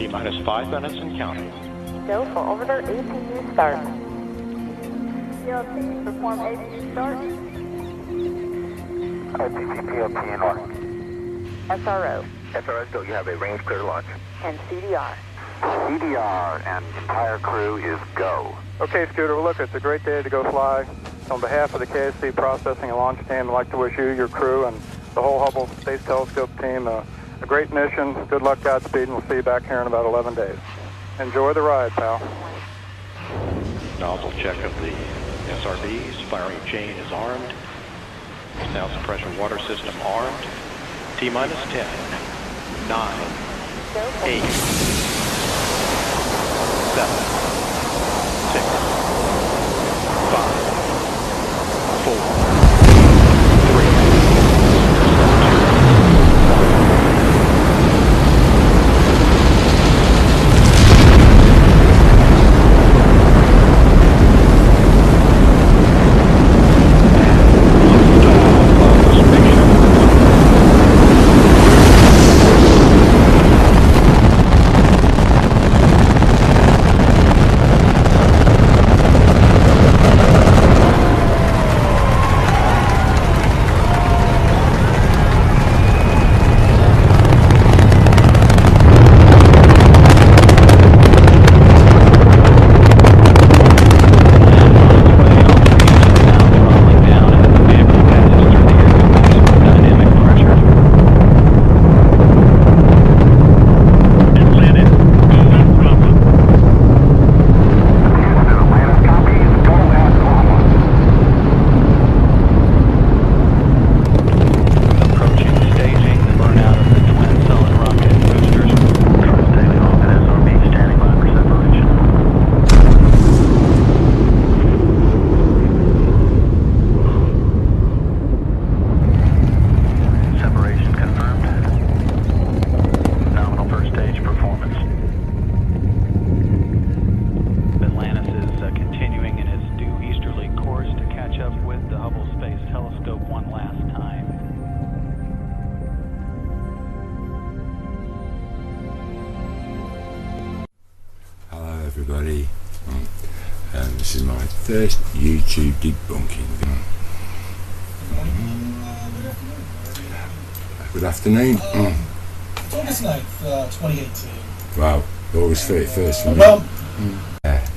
T-minus 5 minutes and counting. Go for order APU start. PLP, perform APU start. PLP in order. SRO. SRO, so you have a range clear launch. And CDR. CDR and entire crew is go. Okay, Scooter, well, look, it's a great day to go fly. On behalf of the KSC Processing and Launch Team, I'd like to wish you, your crew, and the whole Hubble Space Telescope team a great mission. Good luck, Godspeed, and we'll see you back here in about 11 days. Enjoy the ride, pal. Nozzle check of the SRBs. Firing chain is armed. Sound suppression water system armed. T-minus 10, 9, 8, 7, 6, 5, 4, 3, everybody. This is my first YouTube debunking. Good afternoon. August 9th, 2018. Wow, August 31st for me. Well,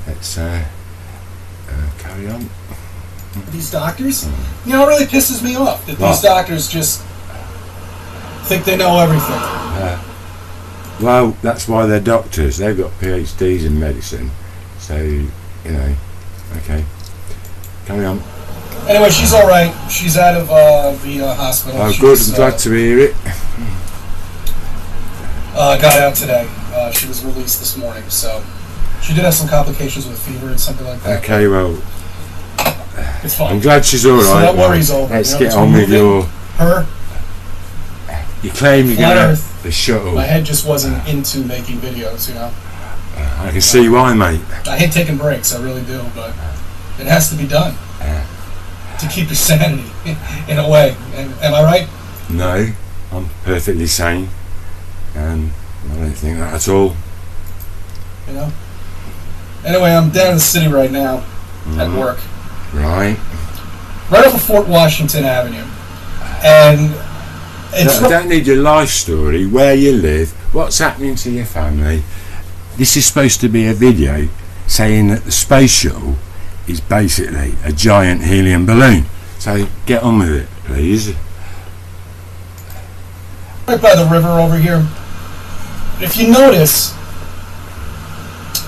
let's carry on. these doctors, it really pisses me off that these doctors just think they know everything. Well, that's why they're doctors. They've got PhDs in medicine. So, okay. Carry on. Anyway, she's all right. She's out of the hospital. Oh, good. I'm glad to hear it. Got out today. She was released this morning, so she did have some complications with fever and something like that. Okay, well, it's fine. I'm glad she's all right. So that worry's over. Let's get on with her. You claim you're going to the shuttle. My head just wasn't into making videos, I can see why, mate. I hate taking breaks, I really do, but it has to be done to keep your sanity, in a way. Am I right? No, I'm perfectly sane, and I don't think that at all. Anyway, I'm down in the city right now at work. Right off of Fort Washington Avenue, and I don't need your life story, where you live, what's happening to your family. This is supposed to be a video saying that the space shuttle is basically a giant helium balloon. So get on with it, please. Right by the river over here. If you notice,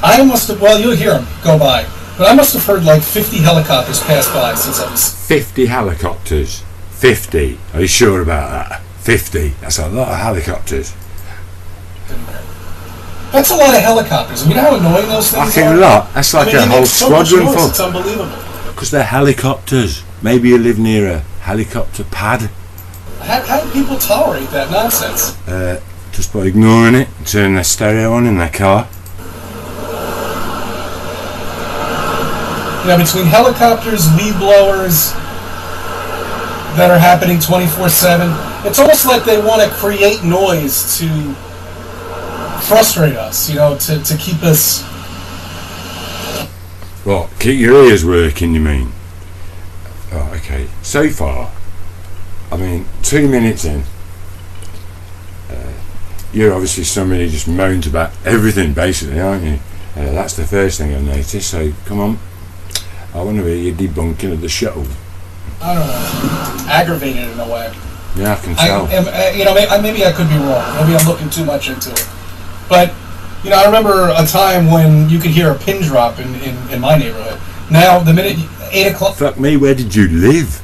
I must have, well, you'll hear them go by, but I must have heard like 50 helicopters pass by since I was... 50 helicopters? 50? Are you sure about that? 50? That's a lot of helicopters. That's a lot of helicopters. You know how annoying those things are? Like a lot. That's like a whole squadron full. It's unbelievable. Because they're helicopters. Maybe you live near a helicopter pad. How do people tolerate that nonsense? Just by ignoring it and turning their stereo on in their car. Between helicopters, leaf blowers that are happening 24/7, it's almost like they want to create noise to frustrate us, to keep us. What? Keep your ears working, you mean? Oh, okay. So far, 2 minutes in, you're obviously somebody who just moans about everything, basically, aren't you? That's the first thing I've noticed, so come on. I want to hear you debunking of the shuttle. I don't know. Aggravated in a way. Yeah, I can tell. Maybe I could be wrong. Maybe I'm looking too much into it. But, I remember a time when you could hear a pin drop in my neighborhood. Now, the minute 8 o'clock... Fuck me, where did you live?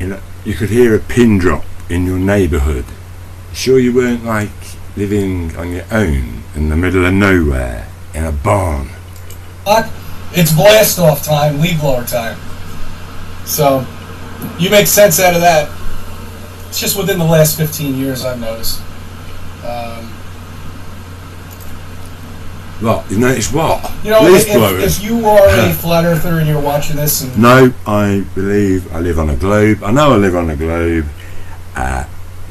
You could hear a pin drop in your neighbourhood. Sure you weren't, living on your own in the middle of nowhere in a barn? It's blast-off time, leaf blower time. So, you make sense out of that. It's just within the last 15 years I've noticed. What? You noticed what? If you are a flat earther and you're watching this... No, I believe I live on a globe. I know I live on a globe.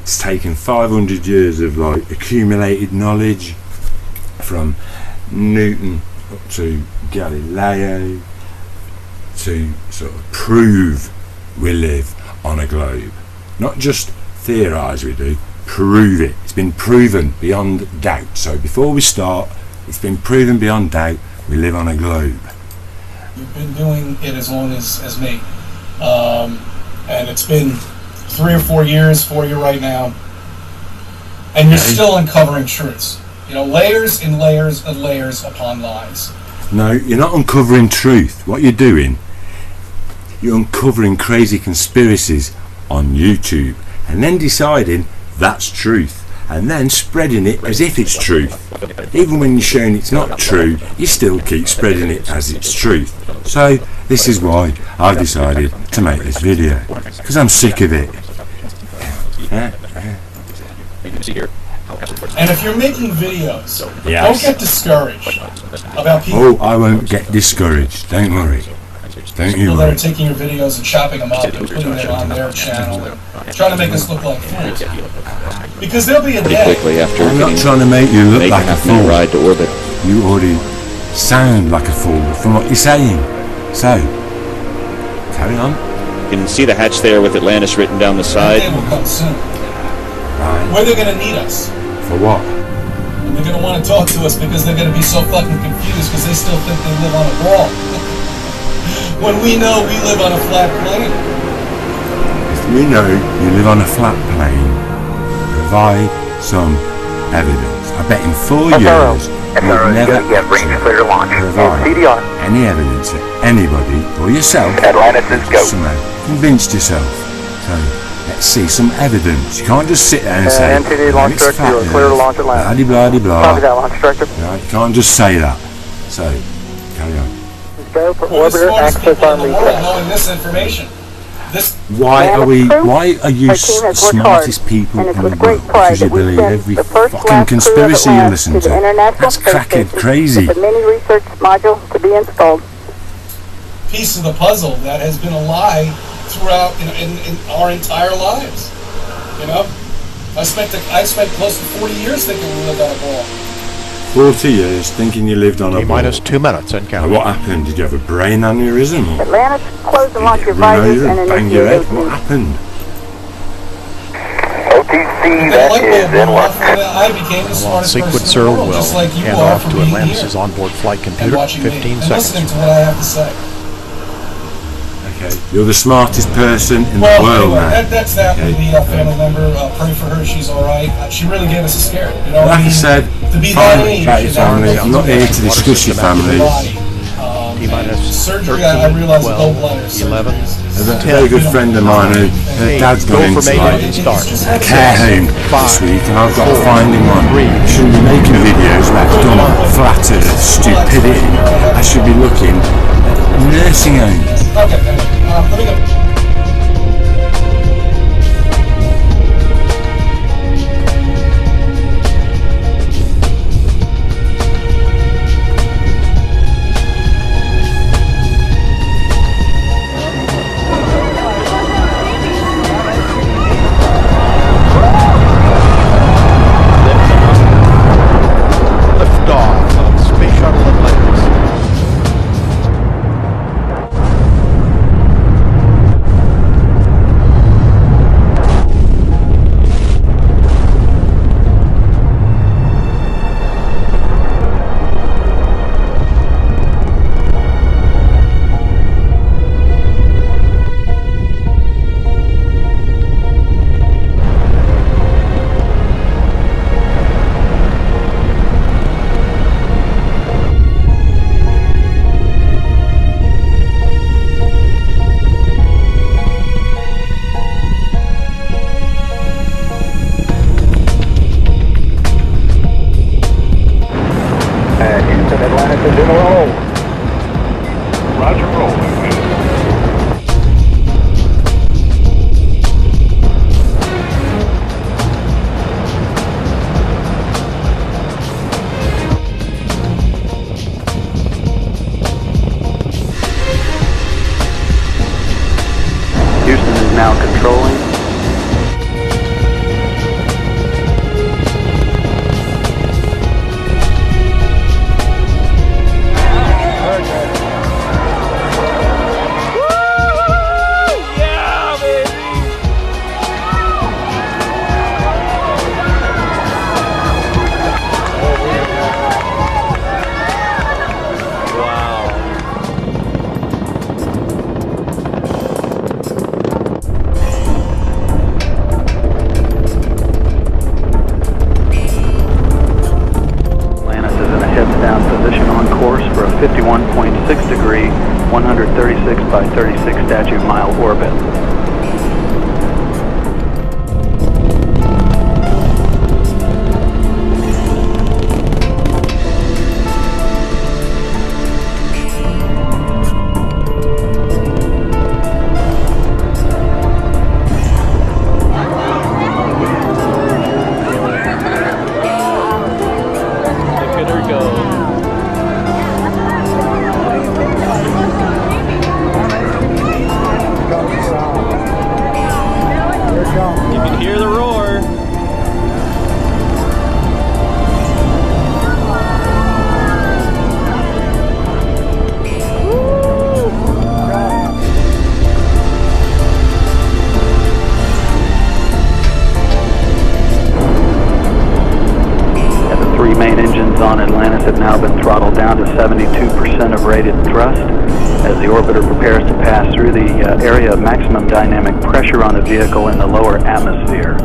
It's taken 500 years of accumulated knowledge from Newton up to Galileo to sort of prove we live on a globe. Not just theorise we do, prove it. It's been proven beyond doubt. So before we start, it's been proven beyond doubt we live on a globe. You've been doing it as long as me. And it's been 3 or 4 years for you right now. And you're still uncovering truths. Layers and layers and layers upon lies. No, you're not uncovering truth. What you're doing, you're uncovering crazy conspiracies on YouTube and then deciding that's truth and then spreading it as if it's truth. Even when you're showing it's not true, you still keep spreading it as it's truth. So this is why I've decided to make this video, because I'm sick of it. And if you're making videos, Yes. don't get discouraged about people. Oh, I won't get discouraged, don't worry. Don't you People that worry. are taking your videos and chopping them up and putting them on their channel and trying to make us look like fools. Because there'll be a day. Quickly after I'm not getting trying to make you look make like a half minute fool. ride to orbit. You already sound like a fool from what you're saying. So, carry on. You can see the hatch there with Atlantis written down the That side. day will come soon. Right. Where they're going to need us. For what? And they're going to want to talk to us because they're going to be so fucking confused because they still think they live on a ball. When we know we live on a flat plane. If we know you live on a flat plane, provide some evidence. I bet in 4 years you'll never range clear to launch. provide CDR. any evidence that anybody or yourself Atlantis is go. somehow convinced yourself. So let's see some evidence. You can't just sit there and say, NTD launch it's director, you are flat clear to earth, launch Atlantis. blah-de-blah-de-blah. Copy that, launch director. Right, you can't just say that. So, carry on. Go for We're the orbiter, smartest access people on in the world reset. knowing this information. This Why are you Our team has worked smartest hard, people and it's in the with great world? pride Because you that we believe sent every the first fucking last crew of conspiracy you Atlantis listen to the to. International That's Space crackhead Station crazy. with a mini research module to be installed. piece of the puzzle that has been a lie throughout in our entire lives. I spent close to 40 years thinking we lived on a ball. 40 years thinking you lived on a ball. T-minus 2 minutes and Now, counting. what happened? Did you have a brain aneurysm? Or Atlantis, close the launch did you advisors and bang your head? initiate What OT. happened? OTC, That that light is bulb in went work. off and I became the Launch smartest person in sequencer the world, will just like you hand are off for to being Atlantis' here onboard flight and computer. watching 15 me and seconds. listening to what I have to say. Okay, you're the smartest person in the Well, world anyway, now. that's that Okay. with the family member. Pray for her; she's all right. She really gave us a scare. Like I said, to be that fine age, about your family. I'm not here to discuss your family. T-minus Surgery, 13, I realized 12, gallbladder 11. There's a very good friend of mine who her dad's Go gone for into maiden like and start. a care home this week, and I've got to find him one. I shouldn't be making videos about dumb, flat earth stupidity. I should be looking at nursing homes. Okay, let me go. by 36 statute mile orbit. On Atlantis have now been throttled down to 72% of rated thrust as the orbiter prepares to pass through the area of maximum dynamic pressure on the vehicle in the lower atmosphere.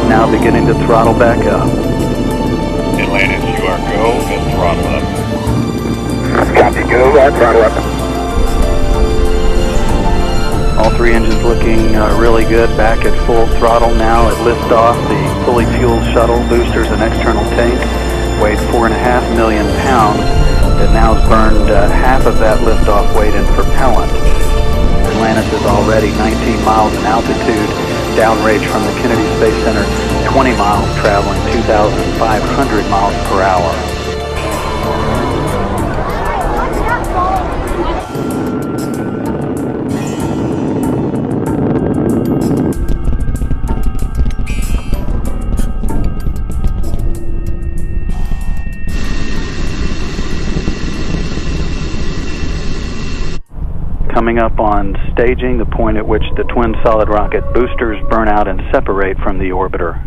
Now beginning to throttle back up. Atlantis, you are go and throttle up. Copy, go, throttle up. All three engines looking really good, back at full throttle now at liftoff. The fully fueled shuttle, boosters and external tank weighed 4.5 million pounds. It now has burned half of that liftoff weight in propellant. Atlantis is already 19 miles in altitude, downrange from the Kennedy Space Center, 20 miles, traveling 2,500 miles per hour. Coming up on staging, the point at which the twin solid rocket boosters burn out and separate from the orbiter.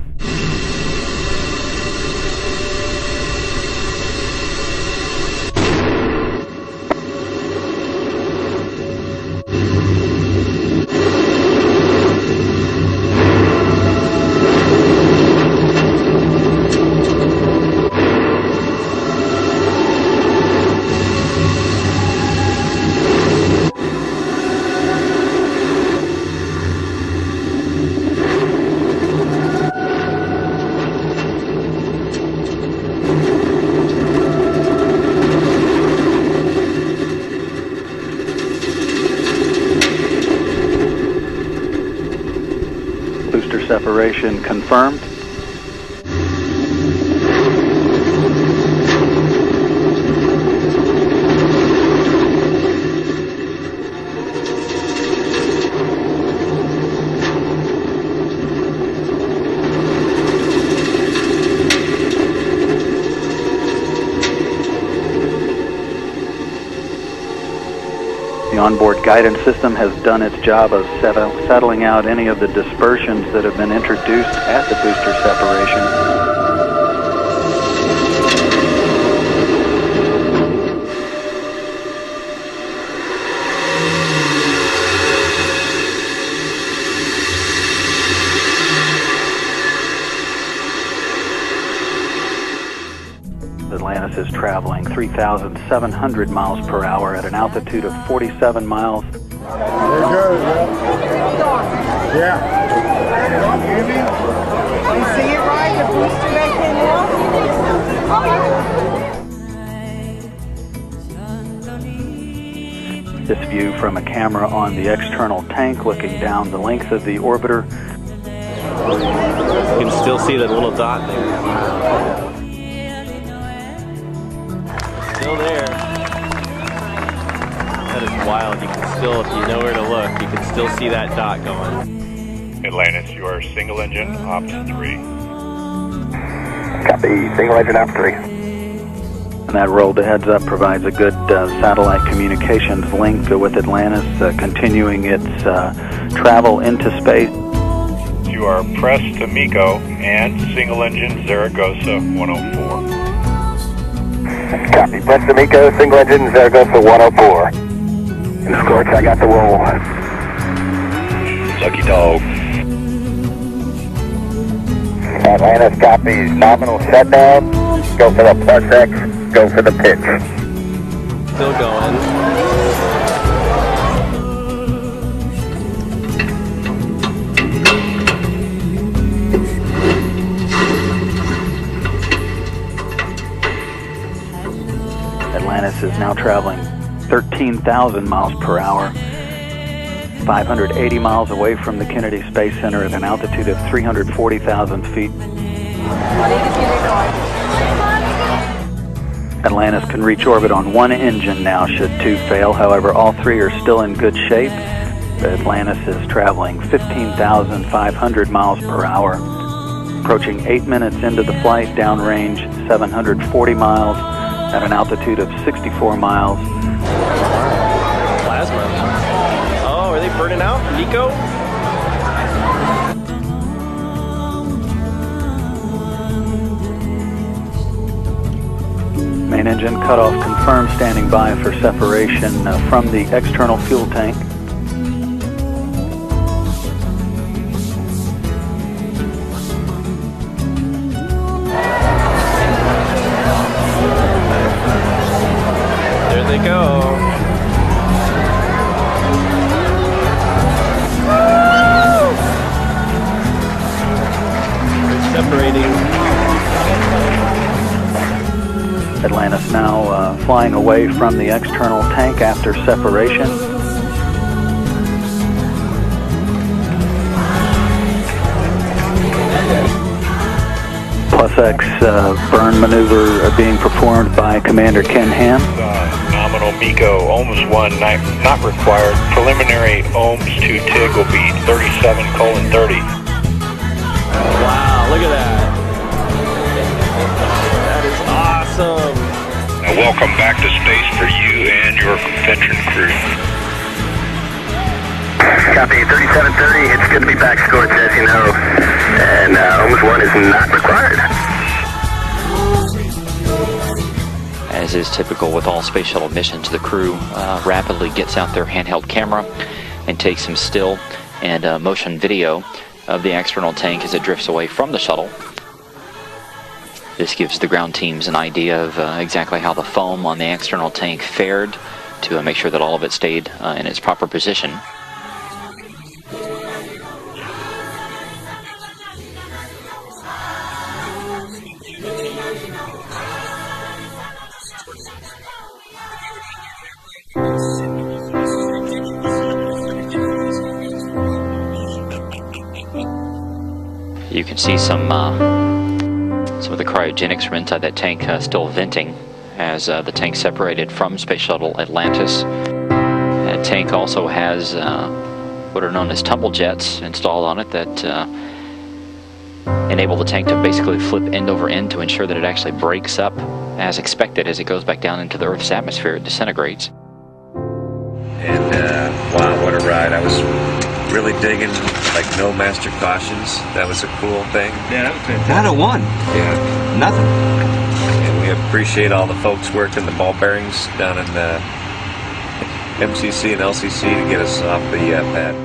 Separation confirmed. The onboard guidance system has done its job of settling out any of the dispersions that have been introduced at the booster separation. Atlantis is traveling 3,700 miles per hour at an altitude of 47 miles We're good, yeah. You see it right? The booster that came off? This view from a camera on the external tank looking down the length of the orbiter. You can still see that little dot there. Still there. That is wild. You can still, if you know where to look, you can still see that dot going. Atlantis, you are single engine, ops 3. Copy, single engine ops 3. And that roll to heads up provides a good satellite communications link with Atlantis, continuing its travel into space. You are press to MECO and single engine Zaragoza 104. Copy, press to MECO, single engine Zaragoza 104. And Scorch, I got the roll. Lucky dog. Atlantis copies, nominal shutdown. Go for the plus X, go for the pitch. Still going. Atlantis is now traveling 13,000 miles per hour, 580 miles away from the Kennedy Space Center at an altitude of 340,000 feet. Atlantis can reach orbit on one engine now should two fail. However, all three are still in good shape. Atlantis is traveling 15,500 miles per hour, approaching 8 minutes into the flight, downrange 740 miles at an altitude of 64 miles. Plasma. Oh, are they burning out? Nico? Main engine cutoff confirmed, standing by for separation from the external fuel tank. There they go. They're separating. Atlantis now flying away from the external tank after separation. Plus X burn maneuver being performed by Commander Ken Ham. Nominal MECO, ohms 1, not required. Preliminary ohms to TIG will be 37:30. Wow, look at that. That is awesome. Now welcome back to space for you and your veteran crew. Copy, 3730, it's good to be back, Scorch, as you know. And ohms 1 is not required. As is typical with all space shuttle missions, the crew rapidly gets out their handheld camera and takes some still and motion video of the external tank as it drifts away from the shuttle. This gives the ground teams an idea of exactly how the foam on the external tank fared to make sure that all of it stayed in its proper position. You can see some of the cryogenics from inside that tank still venting as the tank separated from Space Shuttle Atlantis. That tank also has what are known as tumble jets installed on it that enable the tank to basically flip end over end to ensure that it actually breaks up as expected. As it goes back down into the Earth's atmosphere, it disintegrates. And wow, what a ride. I was really digging, like, no master cautions. That was a cool thing. Yeah, that was fantastic. Not a one. Yeah. Nothing. And we appreciate all the folks working the ball bearings down in the MCC and LCC to get us off the pad.